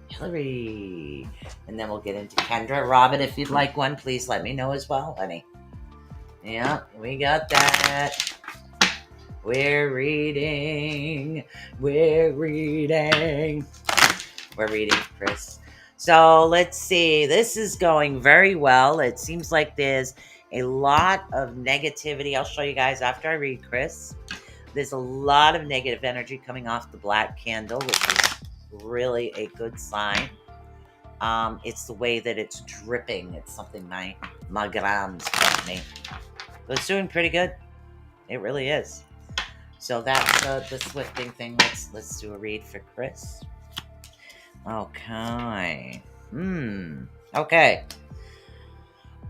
Hillary. And then we'll get into Kendra. Robin, if you'd like one, please let me know as well, honey. Yeah, we got that. We're reading, Chris. So let's see. This is going very well. It seems like there's a lot of negativity. I'll show you guys after I read Chris. There's a lot of negative energy coming off the black candle, which is really a good sign. It's the way that it's dripping. It's something my grams taught me. But it's doing pretty good. It really is. So that's the swifting thing. Let's do a read for Chris. Okay. Okay.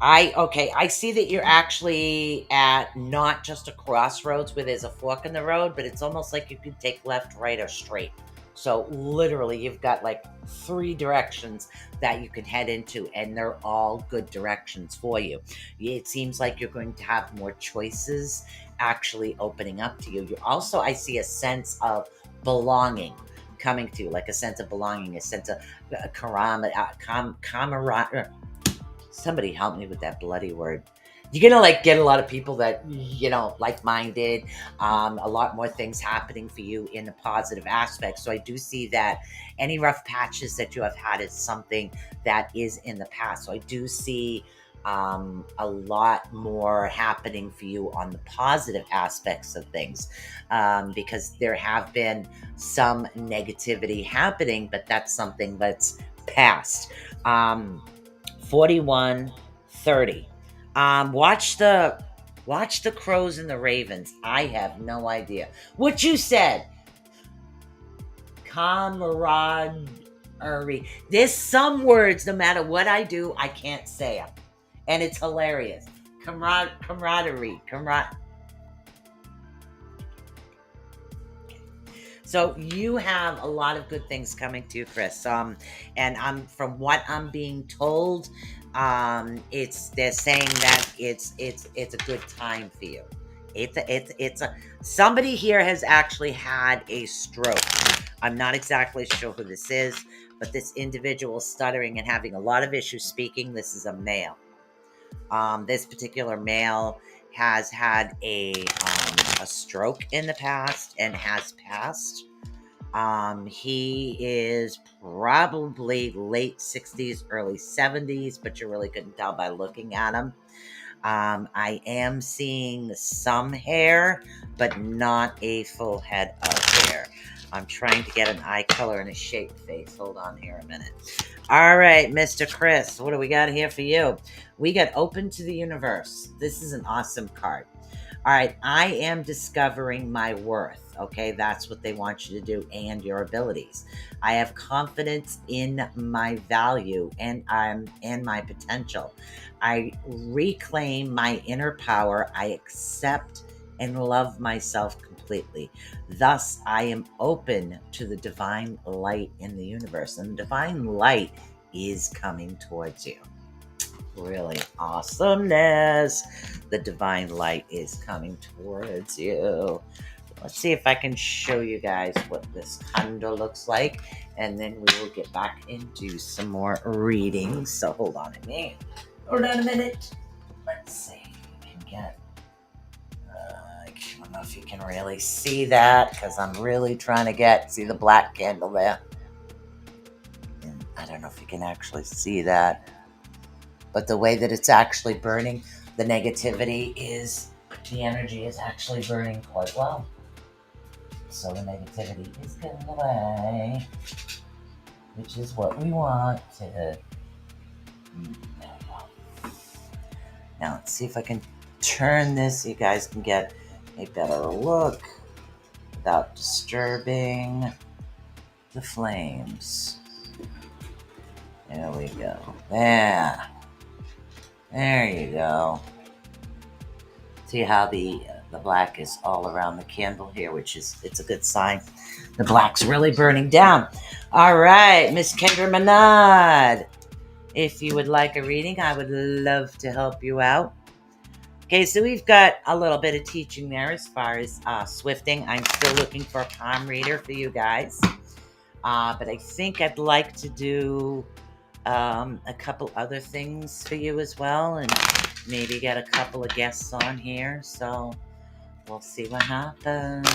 I see that you're actually at not just a crossroads where there's a fork in the road, but it's almost like you could take left, right, or straight. So literally you've got like 3 directions that you can head into, and they're all good directions for you. It seems like you're going to have more choices actually opening up to you. You also, I see a sense of belonging coming to you, like a sense of belonging, a sense of camaraderie. Somebody help me with that bloody word. You're gonna like get a lot of people that, like-minded, a lot more things happening for you in a positive aspect. So I do see that any rough patches that you have had is something that is in the past. So I do see a lot more happening for you on the positive aspects of things, because there have been some negativity happening, but that's something that's past. 4130. Watch the crows and the ravens. I have no idea what you said. Camaraderie. There's some words, no matter what I do, I can't say them, and it's hilarious. Camaraderie. So you have a lot of good things coming to you, Chris. And from what I'm being told, they're saying that it's a good time for you. Somebody here has actually had a stroke. I'm not exactly sure who this is, but this individual is stuttering and having a lot of issues speaking. This is a male. This particular male has had a stroke in the past and has passed. He is probably late 60s, early 70s, but you really couldn't tell by looking at him. I am seeing some hair, but not a full head of hair. I'm trying to get an eye color and a shaped face. Hold on here a minute. All right, Mr. Chris, what do we got here for you? We got Open to the Universe. This is an awesome card. All right, I am discovering my worth. Okay, that's what they want you to do, and your abilities. I have confidence in my value and my potential. I reclaim my inner power. I accept and love myself completely. Thus, I am open to the divine light in the universe, and the divine light is coming towards you. Really awesomeness. The divine light is coming towards you. Let's see if I can show you guys what this candle looks like, and then we will get back into some more readings. So hold on a minute. Let's see if we can get. I don't know if you can really see that because I'm really trying to see the black candle there. And I don't know if you can actually see that, but the way that it's actually burning, the negativity is, the energy is actually burning quite well. So the negativity is getting away, which is what we want to. There we go. Now let's see if I can turn this so you guys can get a better look without disturbing the flames. There we go. There you go. See how the black is all around the candle here, which is, it's a good sign. The black's really burning down. All right, Miss Kendra Manad. If you would like a reading, I would love to help you out. Okay, so we've got a little bit of teaching there as far as swifting. I'm still looking for a palm reader for you guys. But I think I'd like to do a couple other things for you as well, and maybe get a couple of guests on here. So we'll see what happens.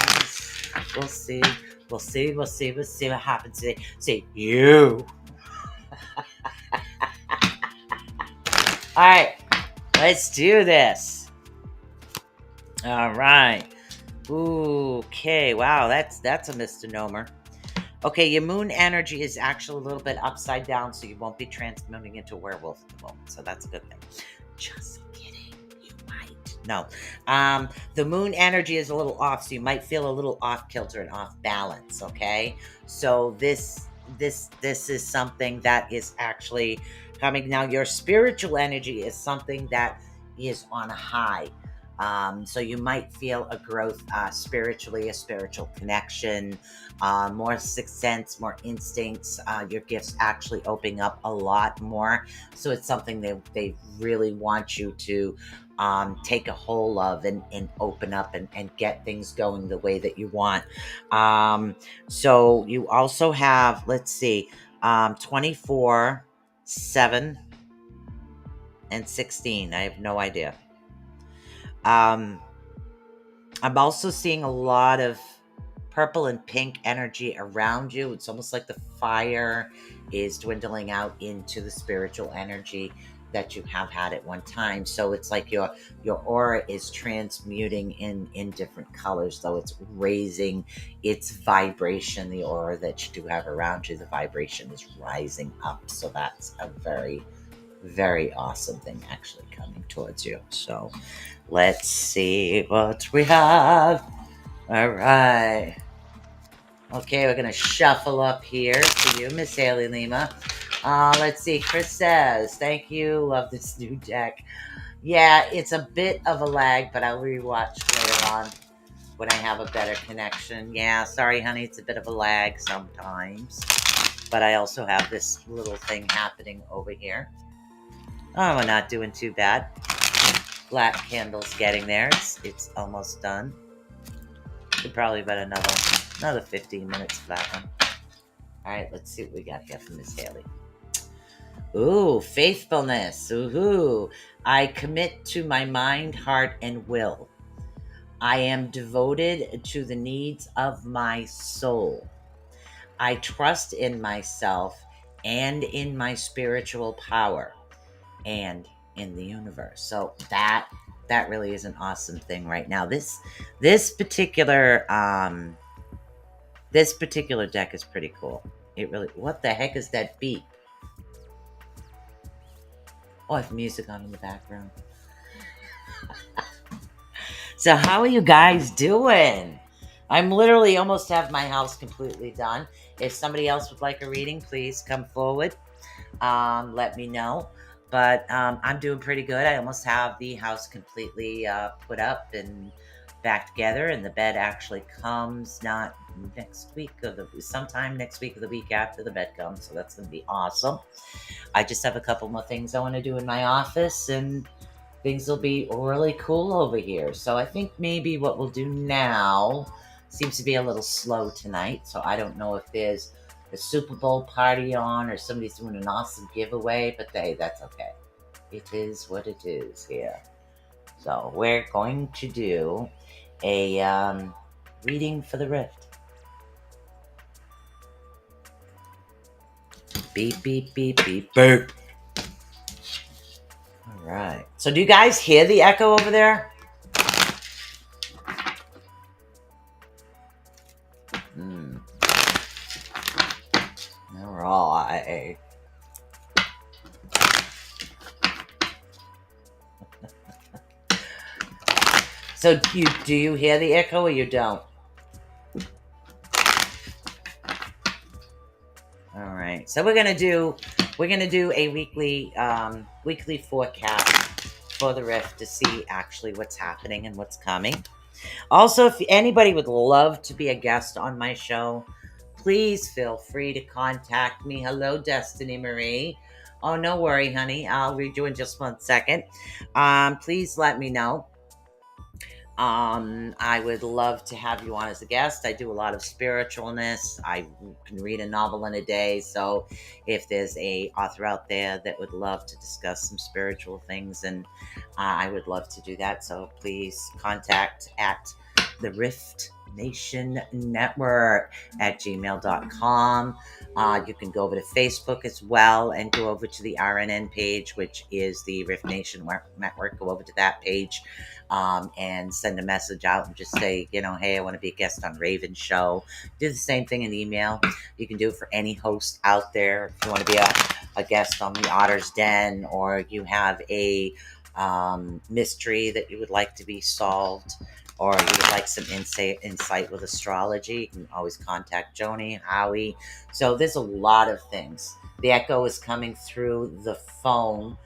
We'll see what happens today. See you. All right, let's do this. All right. Okay. Wow, that's a misnomer. Okay, your moon energy is actually a little bit upside down, so you won't be transmuting into a werewolf at the moment. So that's a good thing. Just kidding. You might. No. The moon energy is a little off, so you might feel a little off kilter and off balance. Okay. So this is something that is actually coming. Now, your spiritual energy is something that is on a high. So you might feel a growth spiritually, a spiritual connection, more sixth sense, more instincts. Your gifts actually opening up a lot more. So it's something they really want you to take a hold of and open up and get things going the way that you want. So you also have, let's see, 24, 7, and 16. I have no idea. I'm also seeing a lot of purple and pink energy around you. It's almost like the fire is dwindling out into the spiritual energy that you have had at one time. So it's like your aura is transmuting in different colors, though it's raising its vibration. The aura that you do have around you, the vibration is rising up. So that's a very, very awesome thing actually coming towards you. So let's see what we have. All right. Okay, we're going to shuffle up here to you, Miss Haley Lima. Let's see. Chris says, thank you. Love this new deck. Yeah, it's a bit of a lag, but I'll rewatch later on when I have a better connection. Yeah, sorry, honey. It's a bit of a lag sometimes. But I also have this little thing happening over here. Oh, we're not doing too bad. Black candle's getting there. It's almost done. Could probably about another 15 minutes for that one. All right, let's see what we got here from Miss Haley. Ooh, faithfulness. Ooh, I commit to my mind, heart, and will. I am devoted to the needs of my soul. I trust in myself and in my spiritual power and in the universe. So that really is an awesome thing right now. This particular deck is pretty cool. It really, what the heck is that beat? Oh, I have music on in the background. So how are you guys doing? I'm literally almost have my house completely done. If somebody else would like a reading, please come forward. Let me know. But I'm doing pretty good. I almost have the house completely put up and back together, and the bed actually comes not next week sometime next week or the week after the bed comes, so that's going to be awesome. I just have a couple more things I want to do in my office, and things will be really cool over here. So I think maybe what we'll do now seems to be a little slow tonight, so I don't know if there's a Super Bowl party on or somebody's doing an awesome giveaway, but that's okay. It is what it is here. So we're going to do a reading for the Rift. Beep, beep, beep, beep, beep. All right. So do you guys hear the echo over there? All right. So do you hear the echo or you don't? All right. So we're gonna do a weekly forecast for the Rift to see actually what's happening and what's coming. Also, if anybody would love to be a guest on my show, please feel free to contact me. Hello, Destiny Marie. Oh, no worry, honey. I'll read you in just 1 second. Please let me know. I would love to have you on as a guest. I do a lot of spiritualness. I can read a novel in a day. So if there's a author out there that would love to discuss some spiritual things, and I would love to do that. So please contact at the riftnationnetwork at gmail.com. You can go over to Facebook as well and go over to the RNN page, which is the Rift Nation Network. Go over to that page and send a message out and just say, hey, I want to be a guest on Raven's show. Do the same thing in email. You can do it for any host out there. If you want to be a guest on the Otter's Den, or you have a mystery that you would like to be solved, or you would like some insight with astrology, you can always contact Joni, Howie. So there's a lot of things. The echo is coming through the phone.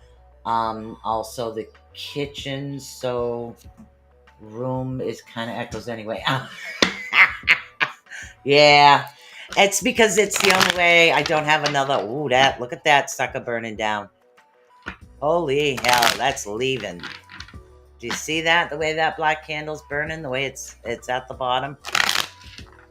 Also the kitchen, so room is kind of echoes anyway. Yeah, it's because it's the only way. I don't have another. Ooh, look at that sucker burning down. Holy hell, that's leaving. Do you see that? The way that black candle's burning, the way it's at the bottom.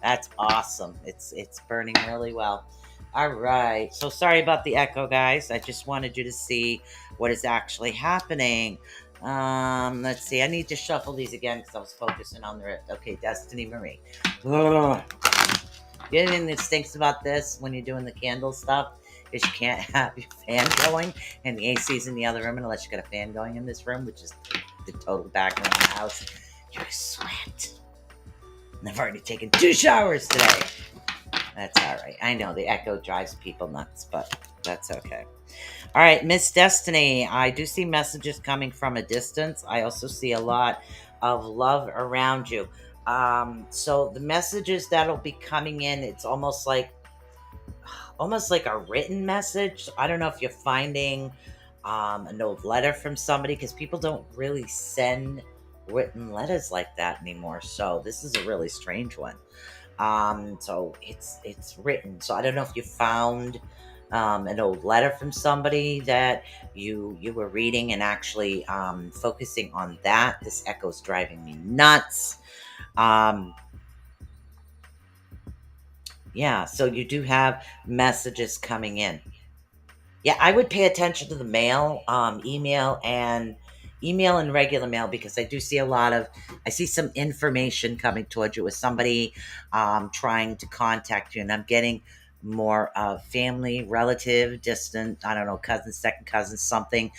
That's awesome. It's burning really well. All right. So sorry about the echo, guys. I just wanted you to see what is actually happening. Let's see. I need to shuffle these again because I was focusing on the Rift. Okay, Destiny Marie. Ugh. The other thing that stinks about this when you're doing the candle stuff is you can't have your fan going and the AC's in the other room unless you got a fan going in this room, which is the total background of the house. You sweat. And I've already taken 2 showers today. That's all right. I know the echo drives people nuts, but that's okay. All right, Miss Destiny, I do see messages coming from a distance. I also see a lot of love around you. So the messages that'll be coming in, it's almost like a written message. I don't know if you're finding an old letter from somebody, because people don't really send written letters like that anymore. So this is a really strange one. So it's written. So I don't know if you found an old letter from somebody that you were reading and actually focusing on that. This echo's driving me nuts. Yeah, so you do have messages coming in. Yeah, I would pay attention to the mail, email and regular mail, because I do see I see some information coming towards you with somebody trying to contact you, and I'm getting more family, relative, distant, I don't know, cousin, second cousin, something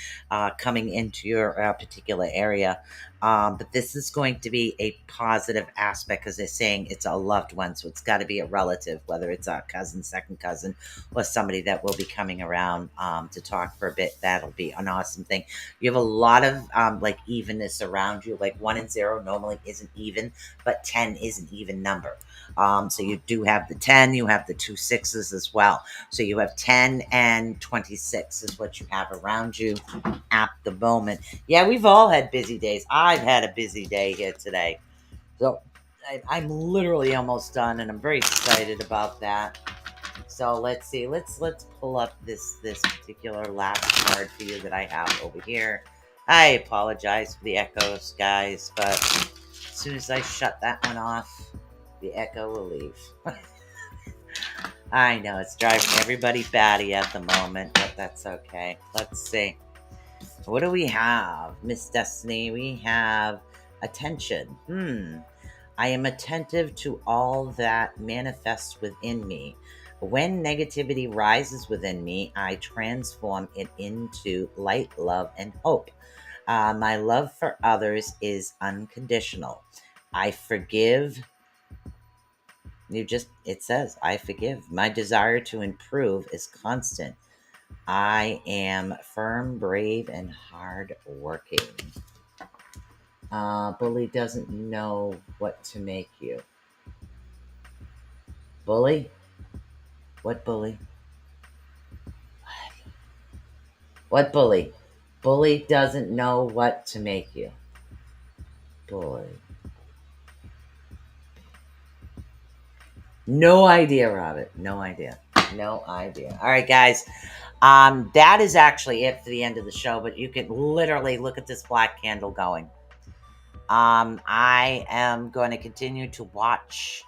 coming into your particular area. But this is going to be a positive aspect, because they're saying it's a loved one, so it's got to be a relative, whether it's a cousin, second cousin, or somebody that will be coming around to talk for a bit. That'll be an awesome thing. You have a lot of like evenness around you. Like 1 and 0 normally isn't even, but 10 is an even number. So you do have the 10, you have the 2 6s as well. So you have 10 and 26 is what you have around you at the moment. Yeah, we've all had busy days. I've had a busy day here today. So I'm literally almost done, and I'm very excited about that. So let's see. Let's pull up this particular last card for you that I have over here. I apologize for the echoes, guys, but as soon as I shut that one off, the echo will leave. I know it's driving everybody batty at the moment, but that's okay. Let's see. What do we have, Miss Destiny? We have attention. I am attentive to all that manifests within me. When negativity rises within me, I transform it into light, love, and hope. My love for others is unconditional. I forgive. It says, I forgive. My desire to improve is constant. I am firm, brave, and hard working. Bully doesn't know what to make you. Bully? What bully? What bully? Bully doesn't know what to make you. Bully. No idea, Robert. No idea. No idea. All right, guys. That is actually it for the end of the show, but you can literally look at this black candle going. I am going to continue to watch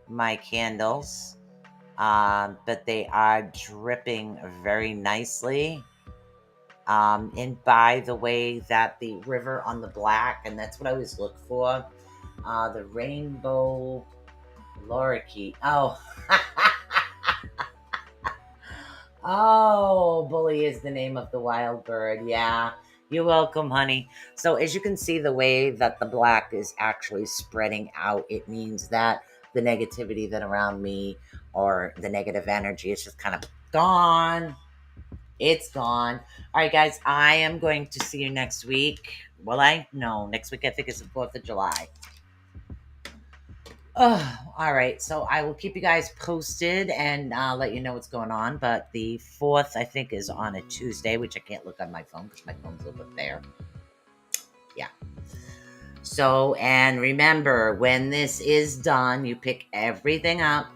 my candles, but they are dripping very nicely. And by the way, that the river on the black, and that's what I always look for. The rainbow lorikeet. Oh, oh, bully is the name of the wild bird. Yeah, you're welcome, honey. So as you can see, the way that the black is actually spreading out, it means that the negativity that around me or the negative energy is just kind of gone. It's gone. All right, guys, I am going to see you next week. Well, next week I think is the 4th of July. Oh, all right. So I will keep you guys posted and let you know what's going on. But the 4th, I think, is on a Tuesday, which I can't look on my phone because my phone's over there. Yeah. So, and remember, when this is done, you pick everything up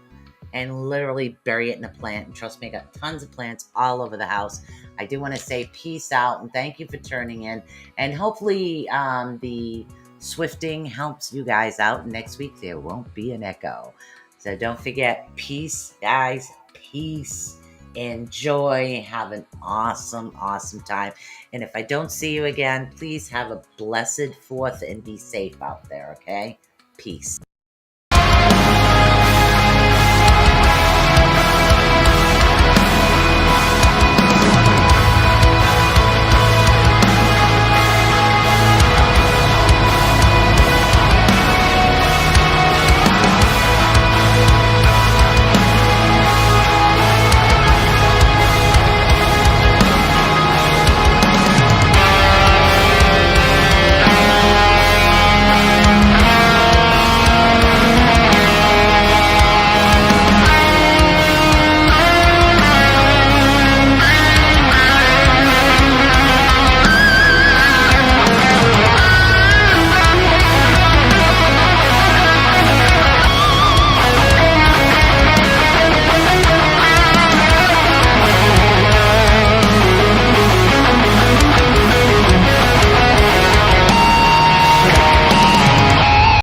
and literally bury it in a plant. And trust me, I got tons of plants all over the house. I do want to say peace out and thank you for tuning in. And hopefully the swifting helps you guys out. Next week, there won't be an echo. So don't forget, peace, guys. Peace. Enjoy. Have an awesome, awesome time. And if I don't see you again, please have a blessed 4th and be safe out there, okay? Peace.